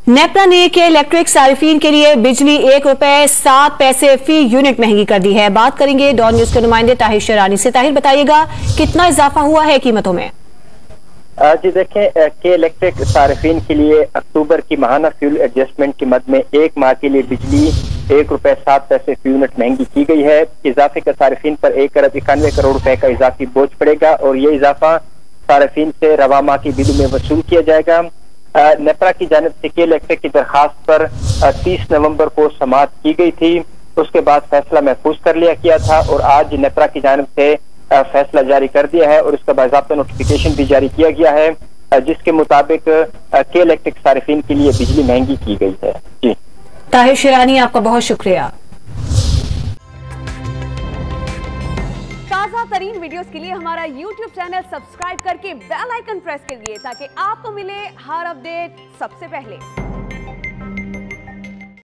नेपरा ने के इलेक्ट्रिक सारिफीन के लिए बिजली ₹1.07 फी यूनिट महंगी कर दी है। बात करेंगे डॉन न्यूज के नुमाइंदे ताहिर शरानी से। ताहिर, बताइएगा कितना इजाफा हुआ है कीमतों में? जी देखें, के इलेक्ट्रिक सारिफीन के लिए अक्टूबर की माहाना फ्यूल एडजस्टमेंट की मद में एक माह के लिए बिजली ₹1.07 फी यूनिट महंगी की गई है। इजाफे का सारिफीन पर 1 अरब 91 करोड़ रुपए का इजाफी बोझ पड़ेगा और ये इजाफा सारिफीन से रवा माह की बिलों में वसूल किया जाएगा। नेपरा की जानिब से के इलेक्ट्रिक की दरखास्त पर 30 नवंबर को समाअत की गई थी। उसके बाद फैसला महफूज कर लिया गया था और आज नेपरा की जानिब से फैसला जारी कर दिया है और इसका बाज़ाब्ता नोटिफिकेशन भी जारी किया गया है, जिसके मुताबिक के इलेक्ट्रिक सारिफीन के लिए बिजली महंगी की गई है। जी ताहिर शरानी, आपका बहुत शुक्रिया। ताज़ा तरीन वीडियोस के लिए हमारा YouTube चैनल सब्सक्राइब करके बेल आइकन प्रेस करिए ताकि आपको मिले हर अपडेट सबसे पहले।